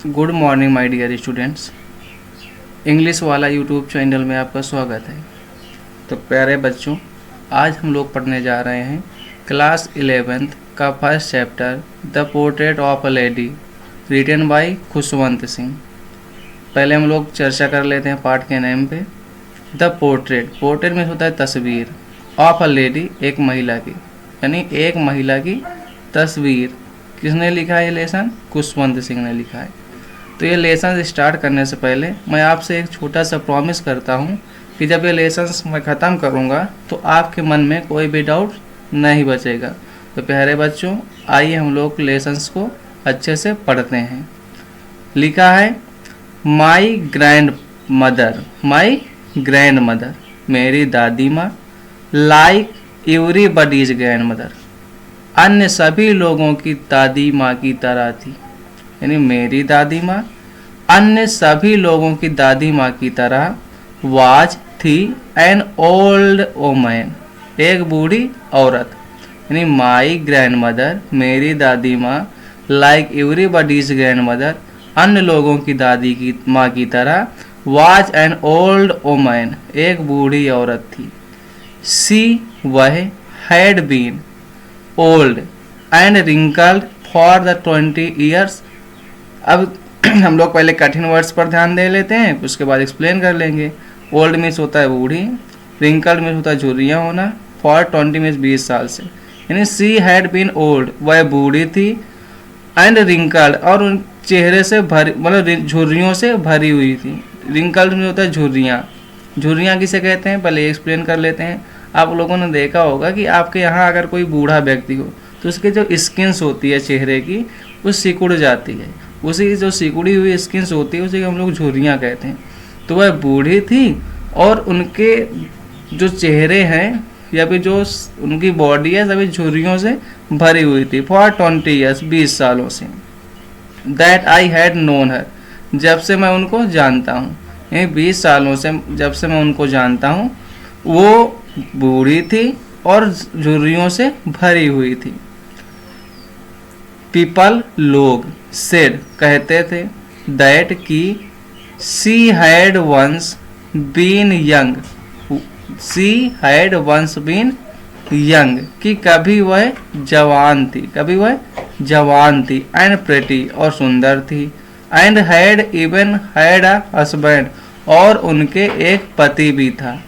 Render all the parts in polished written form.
Good morning my dear students. English वाला YouTube channel में आपका स्वागत है। तो प्यारे बच्चों, आज हम लोग पढ़ने जा रहे हैं क्लास 11th का first chapter the portrait of a lady, written by Khushwant Singh. पहले हम लोग चर्चा कर लेते हैं पाठ के नेम पे। द पोर्ट्रेट, पोर्ट्रेट में होता है तस्वीर, ऑफ अ लेडी, एक महिला की, यानी एक महिला की तस्वीर। किसने लिखा है ये लेसन? खुशवंत सिंह ने लिखा है। तो ये लेसन स्टार्ट करने से पहले मैं आपसे एक छोटा सा प्रॉमिस करता हूँ कि जब ये लेसन्स मैं ख़त्म करूँगा तो आपके मन में कोई भी डाउट नहीं बचेगा। तो प्यारे बच्चों, आइए हम लोग लेसन्स को अच्छे से पढ़ते हैं। लिखा है माई ग्रैंड मदर, मेरी दादी माँ, लाइक एवरीबॉडीज ग्रैंड मदर, अन्य सभी लोगों की दादी माँ की तरह थी। यानी मेरी दादी माँ अन्य सभी लोगों की दादी माँ की तरह वाज थी एन ओल्ड वोमन, एक बूढ़ी औरत। यानी माई ग्रैंड मदर, मेरी दादी माँ, लाइक एवरीबॉडीज ग्रैंड मदर, अन्य लोगों की दादी की माँ की तरह वाज एन ओल्ड वोमन, एक बूढ़ी औरत थी। सी, वह, had been old and wrinkled for the 20 years। अब हम लोग पहले कठिन वर्ड्स पर ध्यान दे लेते हैं, उसके बाद एक्सप्लेन कर लेंगे। ओल्ड मीन्स होता है बूढ़ी, रिंकल्ड मीन्स होता है झुर्रियाँ होना, फॉर 20 मीन्स 20 साल से। यानी सी हैड बीन ओल्ड, वह बूढ़ी थी, एंड रिंकल्ड, और उन चेहरे से भरी, मतलब झुर्रियों से भरी हुई थी। रिंकल्ड में होता है झुर्रियाँ। झुर्रियाँ किसे कहते हैं पहले एक्सप्लेन कर लेते हैं। आप लोगों ने देखा होगा कि आपके यहाँ अगर कोई बूढ़ा व्यक्ति हो तो उसके जो स्किन्स होती है चेहरे की वो सिकुड़ जाती है। उसी जो सिकुड़ी हुई स्किन्स होती है उसी को हम लोग झुर्रियाँ कहते हैं। तो वह बूढ़ी थी और उनके जो चेहरे हैं या फिर जो उनकी बॉडी है सभी झुर्रियों से भरी हुई थी। फॉर 20 years, 20 सालों से। दैट आई हैड नोन हर, जब से मैं उनको जानता हूँ, यानी 20 सालों से जब से मैं उनको जानता हूँ वो बूढ़ी थी और झुर्रियों से भरी हुई थी। पीपल, लोग, सेड, कहते थे, दैट की she had once been young, कि कभी वह जवान थी, एंड प्रेटी, और सुंदर थी, and had even had a husband, और उनके एक पति भी था।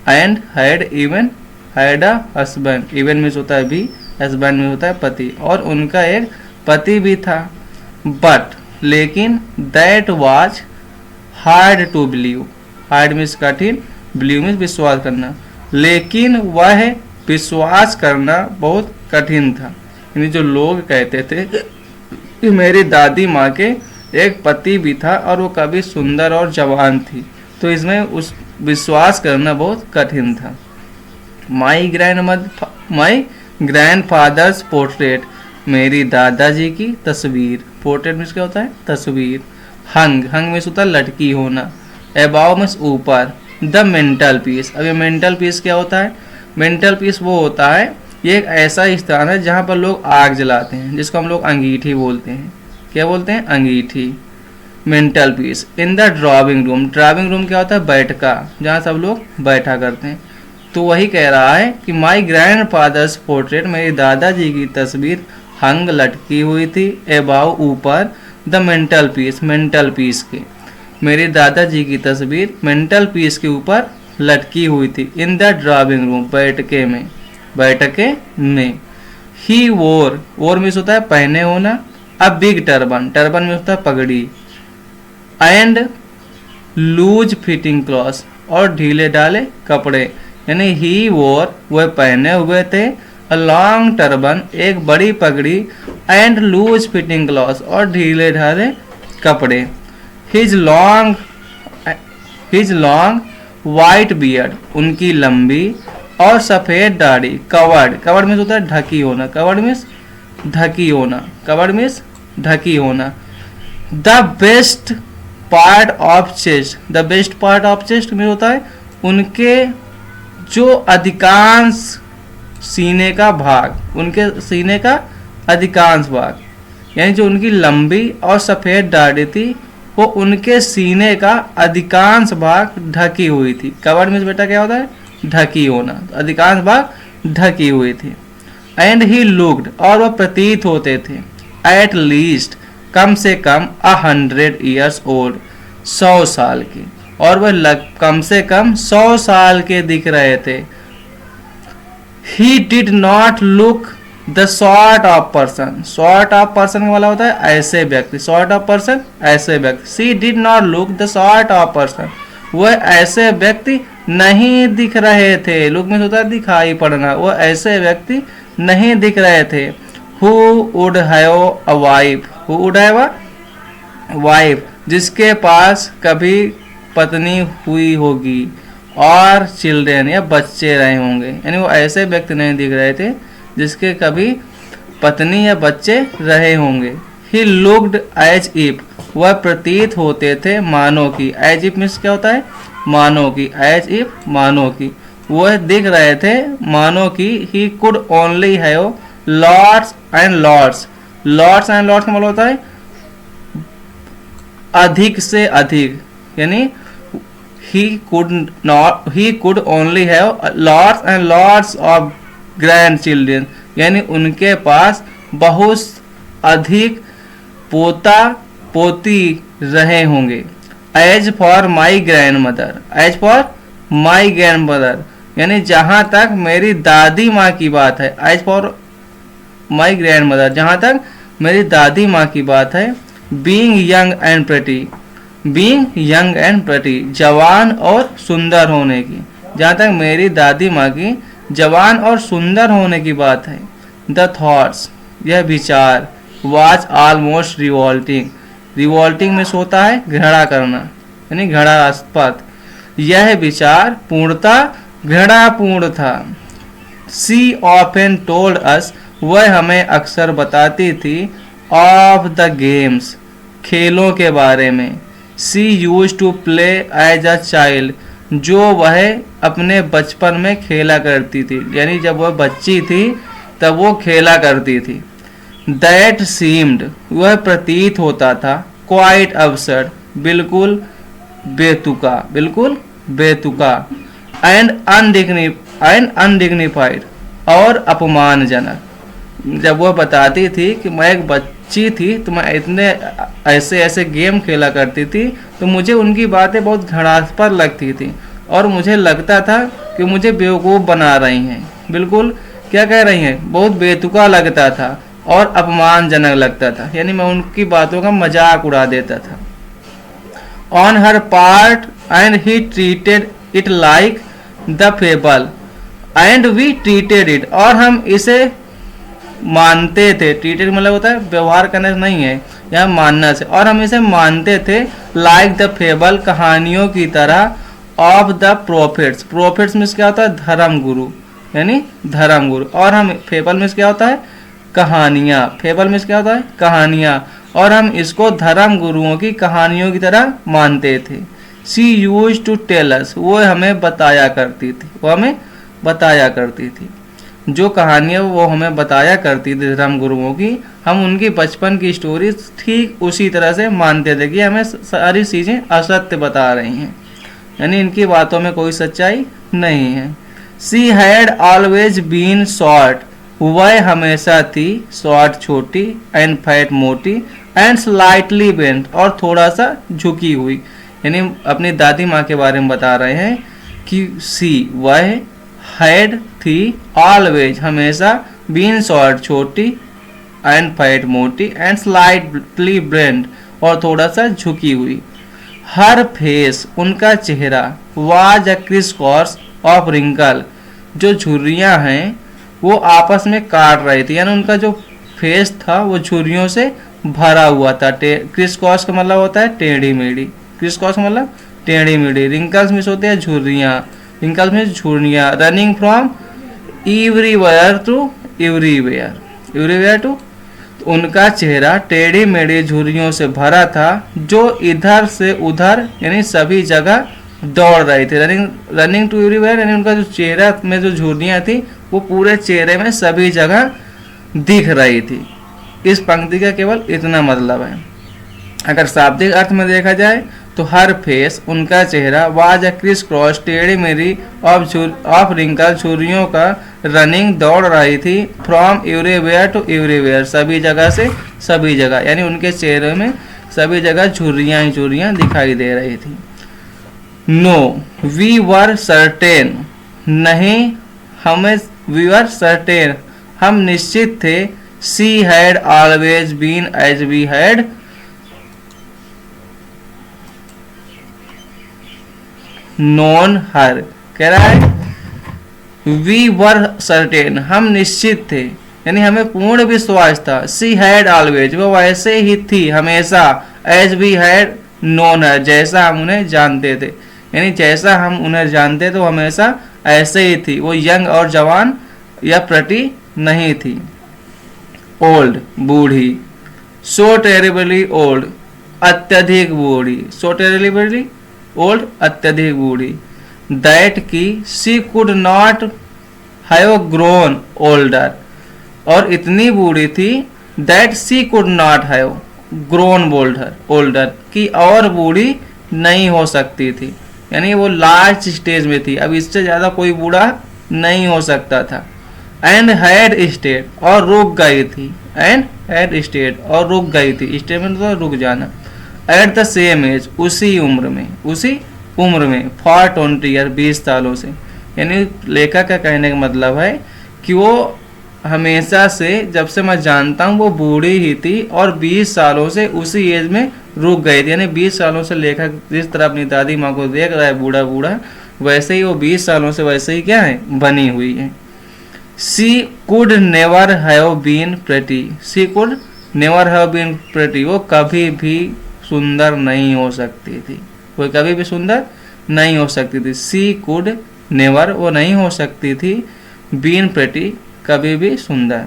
And had even had a husband, even means होता है भी, हस्बैंड में होता है पति, और उनका एक पति भी था। बट, लेकिन, that was hard to believe, hard means कठिन, बिलीव मीन्स विश्वास करना, लेकिन वह विश्वास करना बहुत कठिन था। यानी जो लोग कहते थे कि मेरी दादी माँ के एक पति भी था और वो कभी सुंदर और जवान थी, तो इसमें उस विश्वास करना बहुत कठिन था। माई ग्रैंड फादर्स पोर्ट्रेट, मेरी दादाजी की तस्वीर। पोर्ट्रेट मीन्स क्या होता है? तस्वीर। हंग मीन्स होता है लटकी होना। अबाव मीन्स ऊपर। द मेंटल पीस, अब ये मेंटल पीस क्या होता है? मेंटल पीस वो होता है, ये एक ऐसा स्थान है जहाँ पर लोग आग जलाते हैं, जिसको हम लोग अंगीठी बोलते हैं। क्या बोलते हैं? अंगीठी। Mantel piece in the drawing room, drawing room क्या होता है? बैठका, जहाँ सब लोग बैठा करते हैं। तो वही कह रहा है कि माई ग्रैंड फादर्स पोर्ट्रेट, मेरी दादाजी की तस्वीर, हंग, लटकी हुई थी, एबाव, ऊपर, द मेंटल पीस के, मेरी दादाजी की तस्वीर मेंटल पीस के ऊपर लटकी हुई थी। इन द ड्राइंग रूम, बैठके में। ही वोर मीन्स होता है पहने होना। अ बिग टर्बन में होता है पगड़ी। एंड लूज फिटिंग क्लॉथ, और ढीले ढाले कपड़े। यानी ही वोर, वह पहने हुए थे, अ लॉन्ग टर्बन, एक बड़ी पगड़ी, एंड लूज फिटिंग क्लॉथ, और ढीले ढाले कपड़े। हिज लॉन्ग वाइट बियर्ड, उनकी लंबी और सफ़ेद दाढ़ी। कवर्ड मीन्स होता है ढकी होना। कवर्ड मीन्स ढकी होना। The best part of chest में होता है उनके जो अधिकांश सीने का भाग, यानी जो उनकी लंबी और सफ़ेद दाढ़ी थी वो उनके सीने का अधिकांश भाग ढकी हुई थी। कवर्ड मीन्स बेटा क्या होता है? ढकी होना। तो अधिकांश भाग ढकी हुई थी। एंड ही लुक्ड, और वह प्रतीत होते थे, एट लीस्ट, कम से कम 100 ईयर्स ओल्ड, 100 साल के, और वह कम से कम 100 साल के दिख रहे थे। He did not look the sort of person, sort of person का मतलब होता है ऐसे व्यक्ति, सॉर्ट ऑफ पर्सन ऐसे व्यक्ति। She did not look the sort of person, वह ऐसे व्यक्ति नहीं दिख रहे थे। लुक में होता है दिखाई पड़ना, वह ऐसे व्यक्ति नहीं दिख रहे थे। Who would have a wife, who would have a wife, जिसके पास कभी पत्नी हुई होगी, और चिल्ड्रेन या बच्चे रहे होंगे। यानी वो ऐसे व्यक्ति नहीं दिख रहे थे जिसके कभी पत्नी या बच्चे रहे होंगे। ही लुक्ड एज इफ, वह प्रतीत होते थे मानो की। एज इफ मीन्स क्या होता है? मानो की। एज इफ मानो की, वह दिख रहे थे मानो की। He could only have lots and lots, lots and lots का मतलब होता है अधिक से अधिक, यानी he could only have lots and lots of grandchildren, यानी उनके पास बहुत अधिक पोता पोती रहे होंगे। As for my grandmother, as for my grandmother, यानी जहाँ तक मेरी दादी माँ की बात है, as for my grandmother, जहाँ तक मेरी दादी माँ की बात है। Being young and pretty, being young and pretty, जवान और सुंदर होने की, जहाँ तक मेरी दादी माँ की जवान और सुंदर होने की बात है। द थॉट्स, यह विचार, वाज ऑलमोस्ट रिवॉल्टिंग, रिवॉल्टिंग में होता है घृणा करना, यानी घृणास्पद। यह विचार पूर्णतः घृणापूर्ण था। सी ऑफन टोल्ड अस, वह हमें अक्सर बताती थी, ऑफ द गेम्स, खेलों के बारे में। She used to play as a child, जो वह अपने बचपन में खेला करती थी, यानी जब वह बच्ची थी तब वो खेला करती थी। दैट सीम्ड, वह प्रतीत होता था, क्वाइट अबसर्ड, बिल्कुल बेतुका, बिल्कुल बेतुका। एंड अनडिग्निफाइड, और अपमानजनक। जब वह बताती थी कि मैं एक बच्ची थी तो मैं इतने ऐसे ऐसे गेम खेला करती थी, तो मुझे उनकी बातें बहुत घृणास्पद लगती थी और मुझे लगता था कि मुझे बेवकूफ़ बना रही हैं, बिल्कुल क्या कह रही हैं, बहुत बेतुका लगता था और अपमानजनक लगता था, यानी मैं उनकी बातों का मजाक उड़ा देता था। On her part and he treated it like the fable and we treated it, और हम इसे मानते थे। ट्रीटेड मतलब होता है व्यवहार करने से नहीं है, यहाँ मानना से, और हम इसे मानते थे लाइक द फेबल, कहानियों की तरह। Of the prophets, prophets means क्या होता है, धर्म गुरु, यानी धर्म गुरु। और हम फेबल मीन्स क्या होता है, कहानियाँ, फेबल मीन्स क्या होता है, कहानियाँ, और हम इसको धर्म गुरुओं की कहानियों की तरह मानते थे। She used to tell us, वो हमें बताया करती थी, वो हमें बताया करती थी जो कहानियाँ वो हमें बताया करती थी धर्म गुरुओं की, हम उनकी बचपन की स्टोरी ठीक उसी तरह से मानते थे कि हमें सारी चीज़ें असत्य बता रही हैं, यानी इनकी बातों में कोई सच्चाई नहीं है। She had always been short, वह हमेशा थी शॉर्ट छोटी, एंड फैट मोटी, एंड स्लाइटली बेंट, और थोड़ा सा झुकी हुई, यानी अपनी दादी माँ के बारे में बता रहे हैं कि सी वह हैड थी ऑलवेज हमेशा, बीन शॉर्ट छोटी, एंड फैट मोटी, एंड स्लाइटली बेंट, और थोड़ा सा झुकी हुई। हर फेस, उनका चेहरा, was a criss cross of wrinkle, जो झुर्रियाँ हैं वो आपस में काट रही थी, यानी उनका जो फेस था वो झुर्रियों से भरा हुआ था। क्रिस क्रॉस का मतलब होता है टेढ़ी मेढ़ी, क्रिस क्रॉस मतलब टेढ़ी मेढ़ी। रिंकल्स में होते हैं झुर्रियाँ, रिंकल्स में झुर्रियाँ। Running from everywhere to everywhere, everywhere to, उनका चेहरा टेढ़ी मेढ़ी झुर्रियों से भरा था जो इधर से उधर यानी सभी जगह दौड़ रही थी। रनिंग टू एवरीवेयर, यानी उनका जो चेहरा में जो झुर्रियाँ थी वो पूरे चेहरे में सभी जगह दिख रही थी। इस पंक्ति का केवल इतना मतलब है। अगर शाब्दिक अर्थ में देखा जाए तो हर फेस, उनका चेहरा, वाज अ क्रिस क्रॉस, टेढ़ी मेढ़ी ऑफ रिंकल, छुरियों का रनिंग, दौड़ रही थी, फ्रॉम एवरीवेयर टू एवरीवेयर, सभी जगह से सभी जगह, यानी उनके चेहरे में सभी जगह झुर्रियाँ ही झुर्रियाँ दिखाई दे रही थी। नो वी वर सर्टेन, नहीं हमें, वी वर सर्टेन, हम निश्चित थे, she had always been as we had known her. कह रहा है वी वर सर्टेन, हम निश्चित थे, यानी हमें पूर्ण विश्वास था, शी हैड ऑलवेज, वो वैसे ही थी हमेशा, as we had known her, जैसा हम उन्हें जानते थे, यानी जैसा हम उन्हें जानते थे वो हमेशा ऐसे ही थी, वो यंग और जवान या प्रटी नहीं थी। ओल्ड बूढ़ी, सो टेरिबली ओल्ड, अत्यधिक बूढ़ी, सो टेरिबली ओल्ड अत्यधिक बूढ़ी। दैट की she could not have grown older, और इतनी बूढ़ी थी, that she could not have grown older, की और बूढ़ी नहीं हो सकती थी, यानी वो लास्ट स्टेज में थी, अब इससे ज़्यादा कोई बूढ़ा नहीं हो सकता था। एंड हैड स्टेड, और रुक गई थी, एंड हैड स्टेड, और रुक गई थी, स्टेड में तो रुक जाना। एट द सेम एज, उसी उम्र में, फॉर 20 ईयर, 20 सालों से, यानी लेखक का कहने का मतलब है कि वो हमेशा से, जब से मैं जानता हूँ, वो बूढ़ी ही थी और 20 सालों से उसी एज में रुक गई थी, यानी 20 सालों से लेखक जिस तरह अपनी दादी माँ को देख रहा है बूढ़ा बूढ़ा, वैसे ही वो 20 सालों से वैसे ही क्या है, बनी हुई है। She could never have been pretty, she could never have been pretty, वो कभी भी सुंदर नहीं हो सकती थी, वो कभी भी सुंदर नहीं हो सकती थी। शी कुड नेवर, वो नहीं हो सकती थी, बीन प्रेटी, कभी भी सुंदर।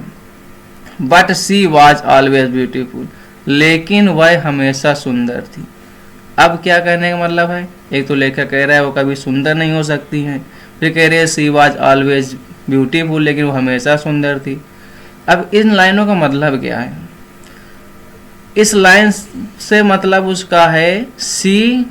But she was always beautiful, लेकिन वह हमेशा सुंदर थी। अब क्या कहने का मतलब है, एक तो लेखक कह रहा है वो कभी सुंदर नहीं हो सकती हैं, फिर कह रहे हैं शी वाज ऑलवेज ब्यूटीफुल, लेकिन वो हमेशा सुंदर थी। अब इन लाइनों का मतलब क्या है, इस लाइन से मतलब उसका है she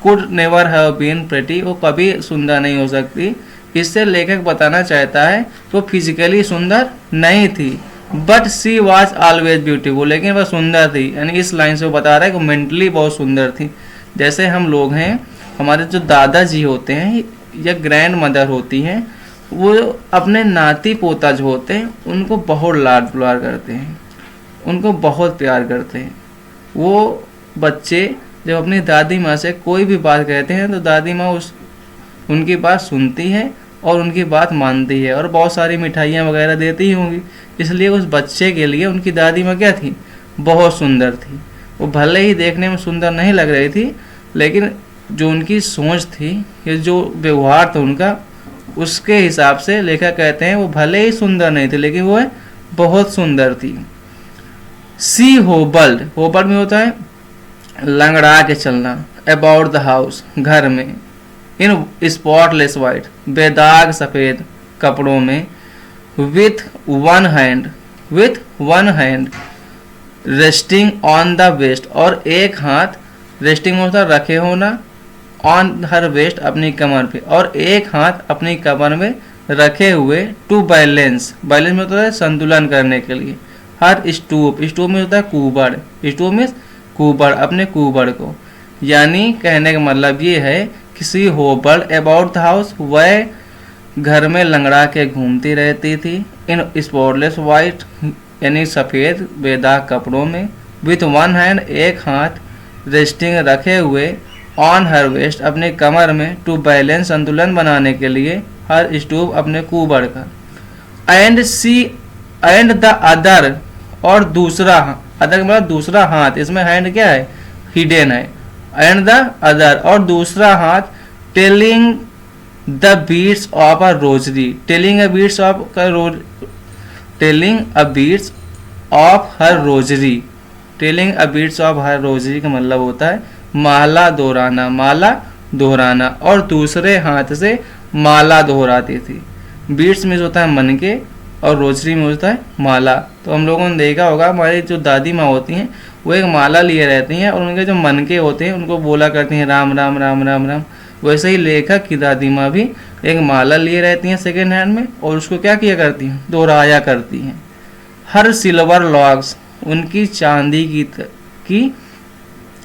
could never have been pretty, वो कभी सुंदर नहीं हो सकती। इससे लेखक बताना चाहता है वो फिजिकली सुंदर नहीं थी, but she was always beautiful, लेकिन वह सुंदर थी, यानी इस लाइन से वो बता रहा है कि मेंटली बहुत सुंदर थी। जैसे हम लोग हैं, हमारे जो दादाजी होते हैं या ग्रैंड मदर होती हैं, वो अपने नाती पोता जो होते हैं उनको बहुत लाड प्यार करते हैं, उनको बहुत प्यार करते हैं। वो बच्चे जब अपनी दादी माँ से कोई भी बात कहते हैं तो दादी माँ उनकी बात सुनती है और उनकी बात मानती है और बहुत सारी मिठाइयाँ वगैरह देती ही होंगी। इसलिए उस बच्चे के लिए उनकी दादी माँ क्या थी, बहुत सुंदर थी। वो भले ही देखने में सुंदर नहीं लग रही थी, लेकिन जो उनकी सोच थी या जो व्यवहार था उनका, उसके हिसाब से लेखक कहते हैं वो भले ही सुंदर नहीं थी, लेकिन वो बहुत सुंदर थी। सी होबल्ड, होबल्ड में होता है लंगड़ा के चलना, अबाउट द हाउस, घर में, इन स्पॉटलेस वाइट, बेदाग सफ़ेद कपड़ों में, with one hand resting on the waist, और एक हाथ, रेस्टिंग में होता है रखे होना, ऑन हर वेस्ट अपनी कमर पे, और एक हाथ अपनी कमर में रखे हुए, टू बैलेंस, बैलेंस में होता है संतुलन करने के लिए, हर स्टूप, स्टूप में होता है कुबड़, स्टूप में कुबड़, अपने कुबड़ को, यानी कहने का मतलब ये है किसी होबल्ड अबाउट द हाउस, वह घर में लंगड़ा के घूमती रहती थी, इन स्पॉटलेस वाइट यानी सफ़ेद बेदाग कपड़ों में, विथ वन हैंड एक हाथ, रेस्टिंग रखे हुए, ऑन हर वेस्ट अपने कमर में, टू बैलेंस संतुलन बनाने के लिए, हर स्टूप अपने कुबड़ का, एंड द अदर, और दूसरा, अदर मतलब दूसरा हाथ, इसमें हैंड क्या है, हिडन है, एंड द अदर, और दूसरा हाथ, telling the beads of a rosary, telling a beads of her rosary, telling a beads of her rosary का मतलब होता है माला दोहराना, और दूसरे हाथ से माला दोहराती थी। बीट्स में होता है मन के, और रोजरी में होता है माला। तो हम लोगों ने देखा होगा हमारी जो दादी माँ होती हैं वो एक माला लिए रहती हैं और उनके जो मनके होते हैं उनको बोला करती हैं राम राम राम राम राम। वैसे ही लेखक की दादी माँ भी एक माला लिए रहती हैं सेकेंड हैंड में और उसको क्या किया करती हैं, दोहराया करती हैं। हर सिल्वर लॉक्स, उनकी चांदी की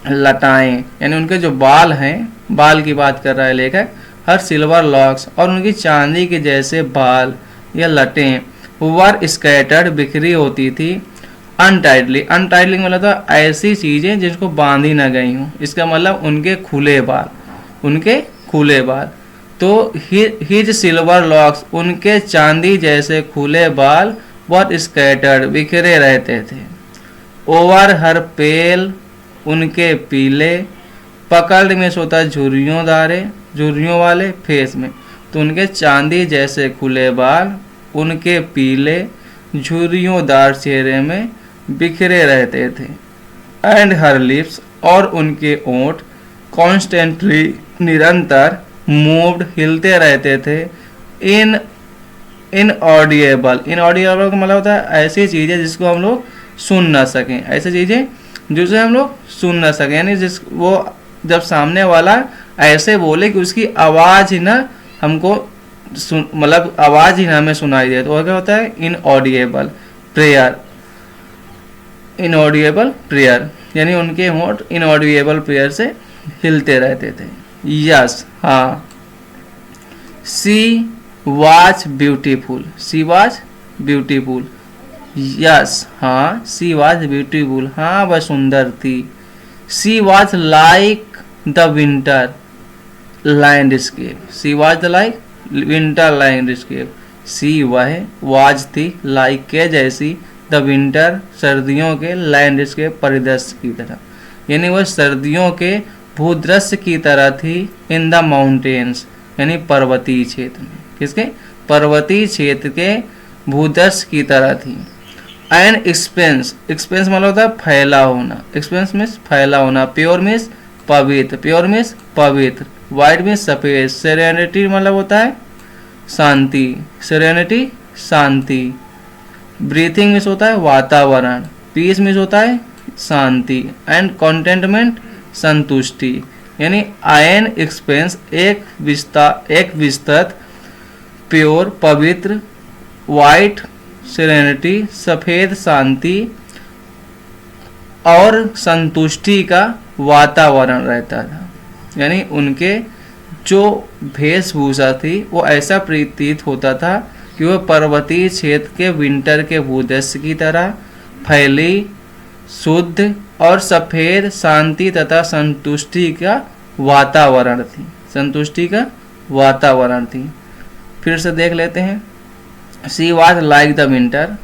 लटाएं, यानी उनके जो बाल हैं, बाल की बात कर रहा है लेखक, हर सिल्वर लॉक्स और उनकी चांदी के जैसे बाल या लटें वर स्कैटर्ड, बिखरी होती थी। अनटाइटली, अनटाइटली मतलब तो ऐसी चीज़ें जिसको बांधी ना गई हूँ, इसका मतलब उनके खुले बाल, उनके खुले बाल। तो हिज सिल्वर लॉक्स, उनके चांदी जैसे खुले बाल बहुत स्कैटर्ड, बिखरे रहते थे। ओवर हर पेल, उनके पीले, पकड़ में सोता झुर्रियों दारे, झुर्रियों वाले फेस में, तो उनके चांदी जैसे खुले बाल उनके पीले झुर्रियों दार चेहरे में बिखरे रहते थे। एंड हर लिप्स, और उनके ओंठ कॉन्स्टेंटली, निरंतर, मूव्ड, हिलते रहते थे। इनऑडिएबल, इनऑडिएबल का मतलब होता है ऐसी चीज़ें जिसको हम लोग सुन ना सकें, ऐसी चीज़ें जिसे हम लोग सुन ना सकें, यानी जिस वो जब सामने वाला ऐसे बोले कि उसकी आवाज़ ही ना हमको मतलब आवाज़ ही ना हमें सुनाई दे, तो वह क्या होता है इनऑडिएबल प्रेयर। इनऑडिएबल प्रेयर यानी उनके होंठ इनऑडिएबल प्रेयर से हिलते रहते थे। यस, हाँ। She was beautiful, she was beautiful. Yes, हाँ, सी वाज ब्यूटीफुल, हाँ वह सुंदर थी। She was like the winter landscape, she was like winter landscape. She वह, वाज थी, लाइक के जैसी, द विंटर सर्दियों के, लैंडस्केप परिदृश्य की तरह, यानी वह सर्दियों के भूदृश्य की तरह थी। इन द माउंटेन्स यानी पर्वतीय क्षेत्र में, किसके, पर्वतीय क्षेत्र के भूदृश्य की तरह थी। एंड एक्सपेंस, एक्सपेंस मतलब होता है फैला होना, एक्सपेंस मीन्स फैला होना। प्योर मीन्स पवित्र, प्योर मीन्स पवित्र। वाइट मीन्स सफेद। सेरेनिटी मतलब होता है शांति, सेरेनिटी शांति। ब्रीथिंग मीन्स होता है वातावरण। पीस मीन्स होता है शांति। एंड कंटेंटमेंट संतुष्टि, यानी एन एक्सपेंस एक विस्तृत, प्योर पवित्र, वाइट सेरेनिटी सफेद शांति और संतुष्टि का वातावरण रहता था। यानी उनके जो वेशभूषा थी वो ऐसा प्रतीत होता था कि वह पर्वतीय क्षेत्र के विंटर के भूदृश्य की तरह फैली, शुद्ध और सफेद, शांति तथा संतुष्टि का वातावरण थी, संतुष्टि का वातावरण थी। फिर से देख लेते हैं। सी was like the winter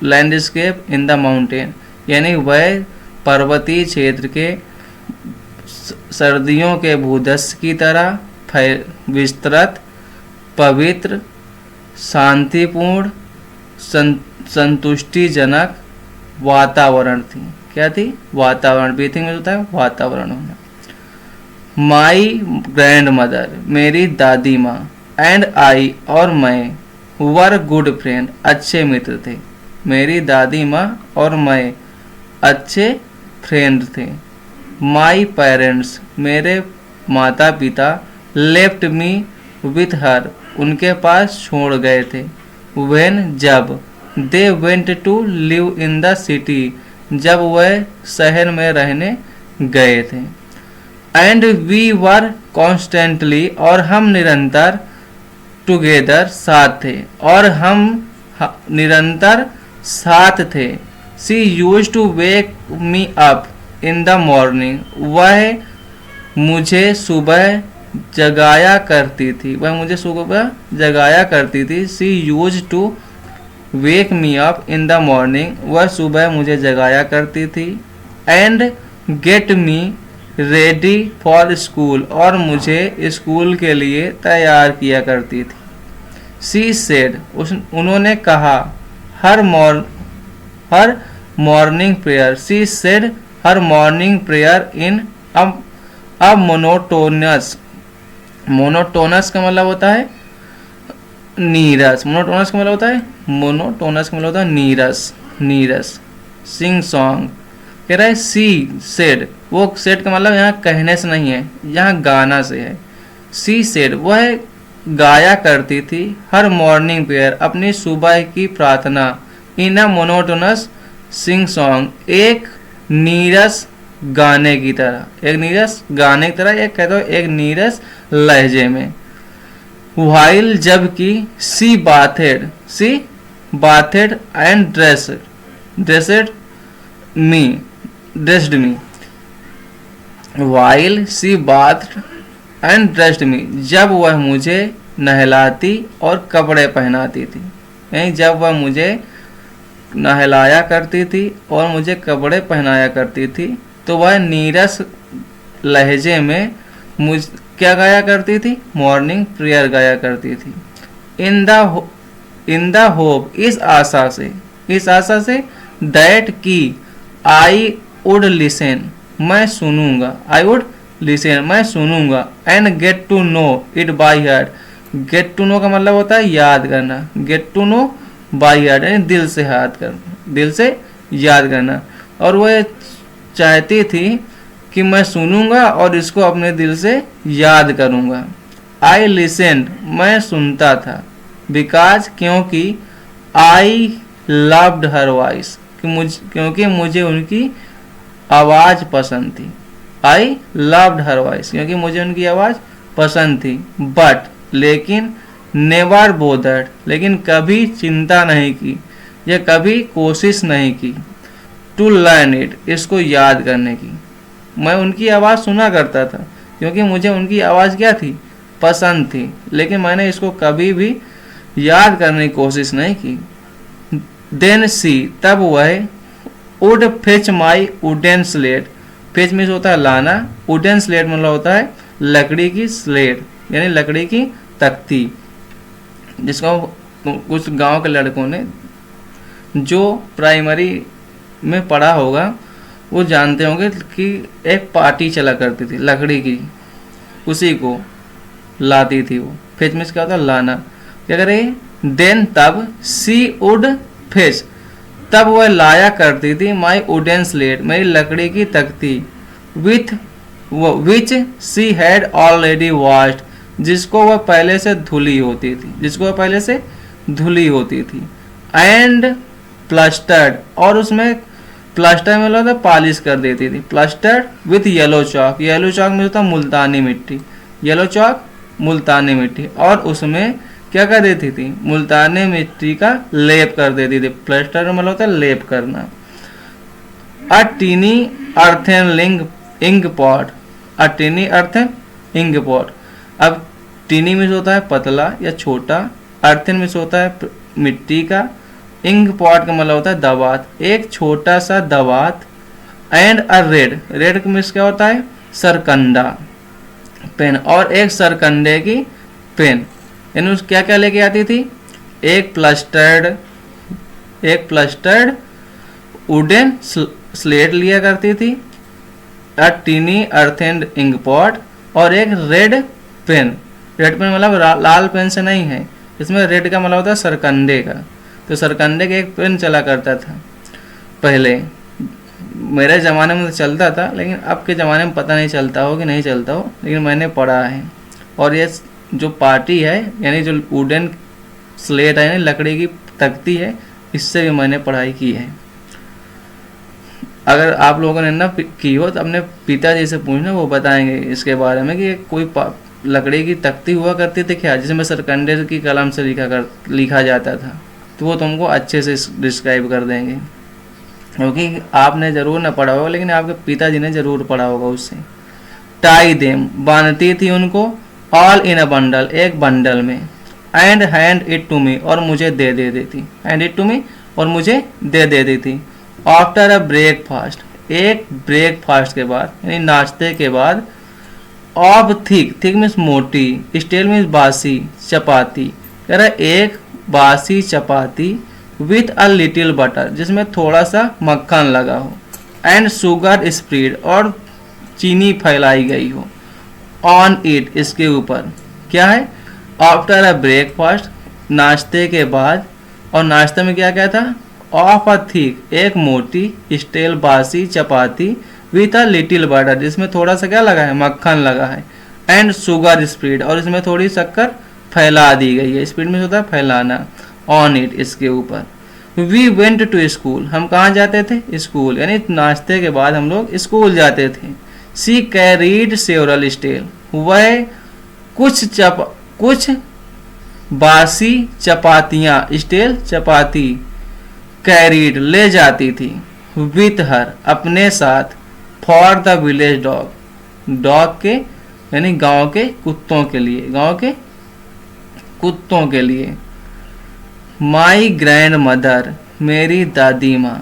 landscape in the mountain, यानी वह पर्वतीय क्षेत्र के सर्दियों के भूदृश्य की तरह विस्तृत, पवित्र, शांतिपूर्ण, संतुष्टिजनक वातावरण थी। क्या थी, वातावरण। ब्रीथिंग में होता है वातावरण होना। माई ग्रैंड मदर, मेरी दादी माँ, एंड आई और मैं, वर गुड फ्रेंड, अच्छे मित्र थे। मेरी दादी माँ और मैं अच्छे फ्रेंड थे। माई पेरेंट्स, मेरे माता पिता, लेफ्ट मी विथ हर, उनके पास छोड़ गए थे। व्हेन, जब, they went to live in the city, जब वह शहर में रहने गए थे। एंड वी वर कॉन्स्टेंटली, और हम निरंतर, टुगेदर, साथ थे, और हम निरंतर साथ थे। She used to wake me up in the morning, वह मुझे सुबह जगाया करती थी, वह मुझे सुबह जगाया करती थी। She used to wake me up in the morning, वह सुबह मुझे जगाया करती थी। And get me ready for school, और मुझे स्कूल के लिए तैयार किया करती थी। शी सेड, उन्होंने कहा, हर morning prayer, she said her morning prayer in a monotonous, monotonous का मतलब होता है नीरस। मोनोटोनस का मतलब होता है, मोनोटोनस का मतलब होता है नीरस, नीरस। सिंग सॉन्ग कह रहा है सी सेड, वो सेड का मतलब यहाँ कहने से नहीं है, यहाँ गाना से है। सी सेड वह गाया करती थी हर मॉर्निंग प्रेयर, अपनी सुबह की प्रार्थना, इन अ मोनोटोनस सिंग सॉन्ग, एक नीरस गाने की तरह, एक नीरस गाने की तरह, एक कहते हो एक नीरस लहजे में। वाइल जबकि she bathed and dressed me while she bath and dressed me, जब वह मुझे नहलाती और कपड़े पहनाती थी, यानी जब वह मुझे नहलाया करती थी और मुझे कपड़े पहनाया करती थी, तो वह नीरस लहजे में मुझ क्या गाया करती थी, मॉर्निंग प्रेयर गाया करती थी। इन द होप, इस आशा से दैट की आई वुड लिसन, मैं सुनूंगा, आई वुड लिसन मैं सुनूंगा, and get to know it by heart, get to know का मतलब होता है याद करना, get to know by heart यानी दिल से याद करना, दिल से याद करना। और वह चाहती थी कि मैं सुनूंगा और इसको अपने दिल से याद करूंगा। आई लिसेंड मैं सुनता था, बिकॉज क्योंकि आई लव्ड हर वॉइस क्योंकि मुझे उनकी आवाज़ पसंद थी। आई लव्ड हर वॉइस क्योंकि मुझे उनकी आवाज़ पसंद थी। बट लेकिन नेवर बोदर्ड लेकिन कभी चिंता नहीं की या कभी कोशिश नहीं की टू लर्न इट इसको याद करने की। मैं उनकी आवाज़ सुना करता था क्योंकि मुझे उनकी आवाज़ क्या थी, पसंद थी, लेकिन मैंने इसको कभी भी याद करने की कोशिश नहीं की। देन सी तब वह would fetch my wooden slate, fetch means होता है लाना, वुडन स्लेट मतलब होता है लकड़ी की स्लेट यानी लकड़ी की तख्ती, जिसको कुछ गांव के लड़कों ने जो प्राइमरी में पढ़ा होगा वो जानते होंगे कि एक पार्टी चला करती थी लकड़ी की, उसी को लाती थी वो। फेच मीन्स क्या होता है लाना। क्या करे, देन तब सी वुड फेच तब वह लाया करती थी माई वुडन स्लेट मेरी लकड़ी की तख्ती, विच सी हैड ऑलरेडी वॉश्ड जिसको वह पहले से धुली होती थी, एंड प्लास्टर्ड और उसमें प्लास्टर में होता पॉलिश कर देती थी, प्लास्टर्ड विथ येलो चॉक में होता मुल्तानी मिट्टी, येलो चॉक मुल्तानी मिट्टी, और उसमें क्या कर देती थी, मुल्तानी मिट्टी का लेप कर देती थी। प्लास्टर में मतलब होता है लेप करना। अ टीनी अर्थन इंक पॉट, अ टीनी अर्थन इंक पॉट। अब टीनी में होता है पतला या छोटा, अर्थन में होता है मिट्टी का, इंक पॉट का मतलब होता है दवात, एक छोटा सा दवात, एंड अ रेड में क्या होता है सरकंडा पेन, और एक सरकंडे की पेन। यानी क्या क्या लेके आती थी, एक प्लास्टर्ड वुडन स्लेट लिया करती थी, अ टीनी अर्थन इंक पॉट, और एक रेड पेन मतलब लाल पेन से नहीं है, इसमें रेड का मतलब होता है सरकंडे का। तो सरकंडे का एक पेन चला करता था पहले, मेरे ज़माने में तो चलता था, लेकिन अब के ज़माने में पता नहीं चलता हो कि नहीं चलता हो, लेकिन मैंने पढ़ा है। और ये जो पार्टी है यानी जो वुडन स्लेट है यानी लकड़ी की तख्ती है, इससे भी मैंने पढ़ाई की है। अगर आप लोगों ने ना की हो तो अपने पिताजी से पूछना, वो बताएंगे इसके बारे में कि कोई लकड़ी की तख्ती हुआ करती थी क्या, जिसमें सरकंडे की कलम से लिखा जाता था, तो वो तुमको अच्छे से डिस्क्राइब कर देंगे, क्योंकि आपने ज़रूर ना पढ़ा होगा लेकिन आपके पिताजी ने ज़रूर पढ़ा होगा उससे। टाई देम बांधती थी उनको, ऑल इन अ बंडल एक बंडल में, and hand it to me और मुझे दे देती, हैंड इट टू मी और मुझे दे देती थी। आफ्टर अ ब्रेकफास्ट एक ब्रेकफास्ट के बाद यानी नाश्ते के बाद, ऑफ थिक मीन्स मोटी, स्टेल मीन्स बासी चपाती, कह रहा एक बासी चपाती विथ अ लिटिल बटर जिसमें थोड़ा सा मक्खन लगा हो, एंड शुगर स्प्रेड और चीनी फैलाई गई हो, ऑन इट इसके ऊपर। क्या है, आफ्टर अ ब्रेकफास्ट नाश्ते के बाद, और नाश्ते में क्या क्या था? ऑफ अ थिक, एक मोटी स्टेल बासी चपाती विथ अ लिटिल बटर, जिसमें थोड़ा सा क्या लगा है? मक्खन लगा है, एंड शुगर स्प्रेड, और इसमें थोड़ी शक्कर फैला दी गई है। स्प्रेड में होता है फैलाना, ऑन इट, इसके ऊपर। वी वेंट टू स्कूल, हम कहाँ जाते थे? स्कूल, यानी नाश्ते के बाद हम लोग स्कूल जाते थे। सी कैरीड सेवरल स्टेल, वह कुछ बासी चपातियाँ, स्टेल चपाती, कैरीड ले जाती थी, विथ हर, अपने साथ, for the village dog, dog के यानी गांव के कुत्तों के लिए, गांव के कुत्तों के लिए। माई ग्रैंड मदर, मेरी दादी माँ,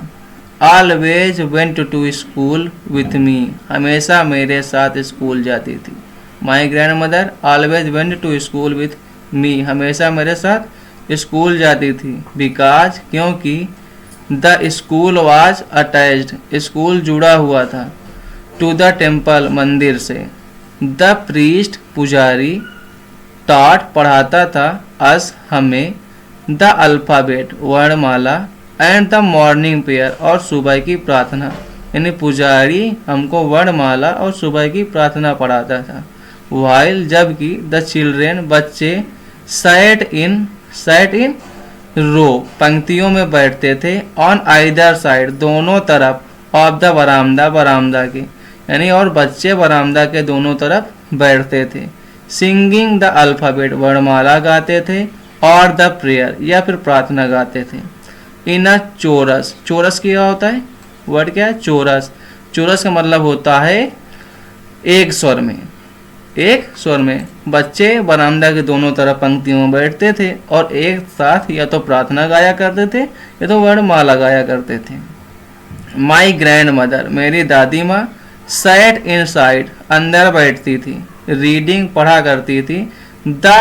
always went to school with me, हमेशा मेरे साथ स्कूल जाती थी। My grandmother always went to school with me, हमेशा मेरे साथ स्कूल जाती थी। बिकॉज, क्योंकि, the school was attached, school जुड़ा हुआ था, टू द टेम्पल, मंदिर से। द प्रीस्ट, पुजारी, टॉट, पढ़ाता था, अस, हमें, द अल्फ़ाबेट, वर्णमाला, एंड द मॉर्निंग प्रेयर, और सुबह की प्रार्थना, यानी पुजारी हमको वर्णमाला और सुबह की प्रार्थना पढ़ाता था। वाइल, जबकि, द चिल्ड्रेन, बच्चे, सैट इन रो, पंक्तियों में बैठते थे, ऑन आइदर साइड, दोनों तरफ, ऑफ द बरामदा, बरामदा के, यानी और बच्चे बरामदा के दोनों तरफ बैठते थे। सिंगिंग द अल्फ़ाबेट, वर्णमाला गाते थे, और द प्रेयर, या फिर प्रार्थना गाते थे। इन अ चोरस, चोरस क्या होता है? वर्ड क्या है? चोरस। चोरस का मतलब होता है एक स्वर में, एक स्वर में। बच्चे बरामदा के दोनों तरफ पंक्तियों में बैठते थे और एक साथ या तो प्रार्थना गाया करते थे या तो वर्णमाला गाया करते थे। माई ग्रैंड मदर, मेरी दादी माँ, सैट इन साइड, अंदर बैठती थी, रीडिंग, पढ़ा करती थी, द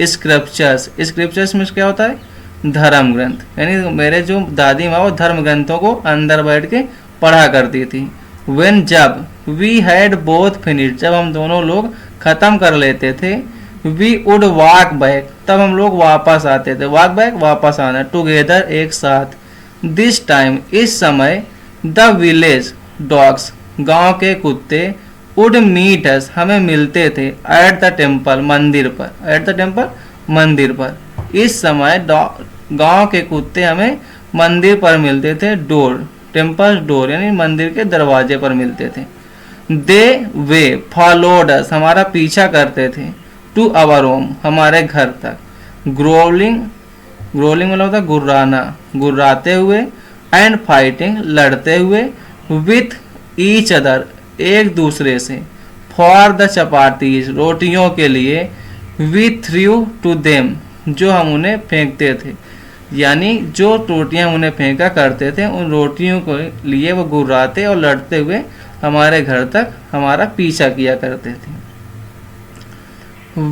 स्क्रिप्चर्स, स्क्रिप्चर्स में क्या होता है? धर्म ग्रंथ, यानी मेरे जो दादी माँ वो धर्म ग्रंथों को अंदर बैठ के पढ़ा करती थी। When, जब, वी हैड बोथ फिनिश, जब हम दोनों लोग ख़त्म कर लेते थे, वी वुड वॉक बैक, तब हम लोग वापस आते थे, वॉक बैक, वापस आना, टुगेदर, एक साथ। दिस टाइम, इस समय, द विलेज डॉग्स, गांव के कुत्ते, वुड मीट अस, हमें मिलते थे, एट द टेम्पल, मंदिर पर, एट द टेम्पल, मंदिर पर। इस समय गांव के कुत्ते हमें मंदिर पर मिलते थे, डोर, टेम्पल डोर, यानी मंदिर के दरवाजे पर मिलते थे। दे वे फॉलोड अस, हमारा पीछा करते थे, टू अवर होम, हमारे घर तक। ग्रोलिंग, ग्रोलिंग मतलब होता है गुर्राना, गुर्राते हुए, एंड फाइटिंग, लड़ते हुए, विथ ईच अदर, एक दूसरे से, फॉर द चपातीज, रोटियों के लिए, वी थ्रू टू देम, जो हम उन्हें फेंकते थे, यानी जो रोटियां उन्हें फेंका करते थे, उन रोटियों को लिए वो गुर्राते और लड़ते हुए हमारे घर तक हमारा पीछा किया करते थे।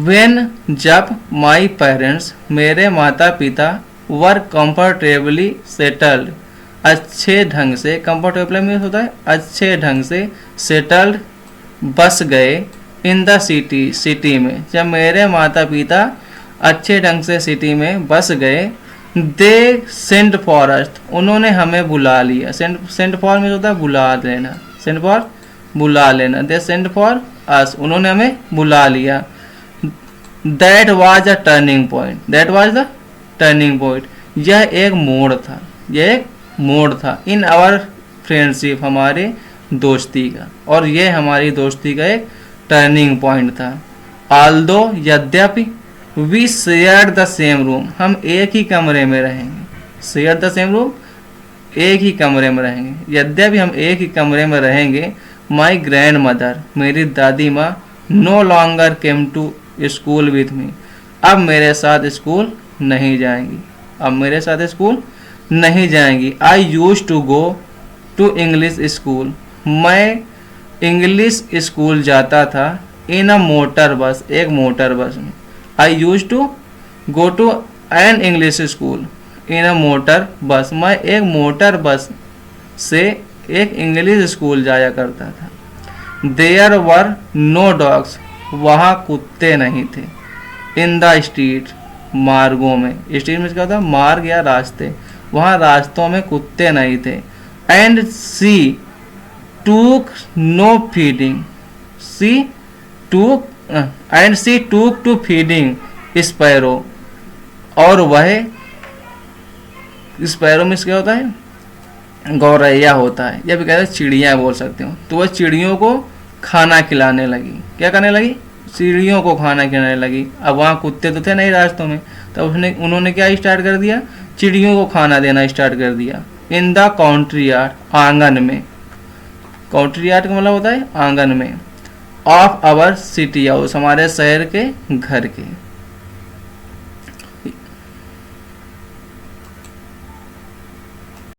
When, जब, माई पेरेंट्स, मेरे माता पिता, वर कंफर्टेबली सेटल्ड, अच्छे ढंग से, कंफर्टेबल में होता है अच्छे ढंग से, सेटल्ड, बस गए, इन द सिटी, सिटी में, जब मेरे माता पिता अच्छे ढंग से सिटी में बस गए, दे सेंड फॉर अस, उन्होंने हमें बुला लिया, सेंड फॉर में होता है बुला लेना, सेंड फॉर बुला लेना, दे सेंड फॉर अस, उन्होंने हमें बुला लिया। That was a turning point, that was the turning point, यह एक मोड़ था, यह एक मोड़ था, इन आवर फ्रेंडशिप, हमारे दोस्ती का, और यह हमारी दोस्ती का एक टर्निंग पॉइंट था। आल्दो, यद्यपि, we share the same room, हम एक ही कमरे में रहेंगे, शेयर द सेम रूम, एक ही कमरे में रहेंगे, यद्यपि हम एक ही कमरे में रहेंगे। माई ग्रैंड मदर, मेरी दादी माँ, no longer came to school with me, अब मेरे साथ स्कूल नहीं जाएंगी, अब मेरे साथ स्कूल नहीं जाएंगी। I used to go to English school, मैं इंग्लिश स्कूल जाता था, इन अ मोटर बस, एक मोटर बस में। I used to go to an English school in a motor bus, मैं एक मोटर बस से एक इंग्लिश स्कूल जाया करता था। देयर वर नो डॉग्स, वहाँ कुत्ते नहीं थे। इन द स्ट्रीट, मार्गों में, स्ट्रीट में क्या होता है, मार्ग या रास्ते, वहाँ रास्तों में कुत्ते नहीं थे। एंड सी टूक नो फीडिंग, सी टूक एंड सी टूक टू फीडिंग स्पैरो, और वह स्पैरो में क्या होता है, गौरैया होता है, या फिर कहते हैं चिड़िया बोल सकते हो। तो वह चिड़ियों को खाना खिलाने लगी। क्या करने लगी, चिड़ियों को खाना खिलाने लगी। अब वहाँ कुत्ते तो थे नहीं रास्तों में, तो उन्होंने क्या स्टार्ट कर दिया, चिड़ियों को खाना देना स्टार्ट कर दिया। इन द काउंट्री यार्ड, आंगन में, काउंट्री यार्ड का मतलब होता है आंगन में, ऑफ आवर सिटी हाउस, हमारे शहर के घर के।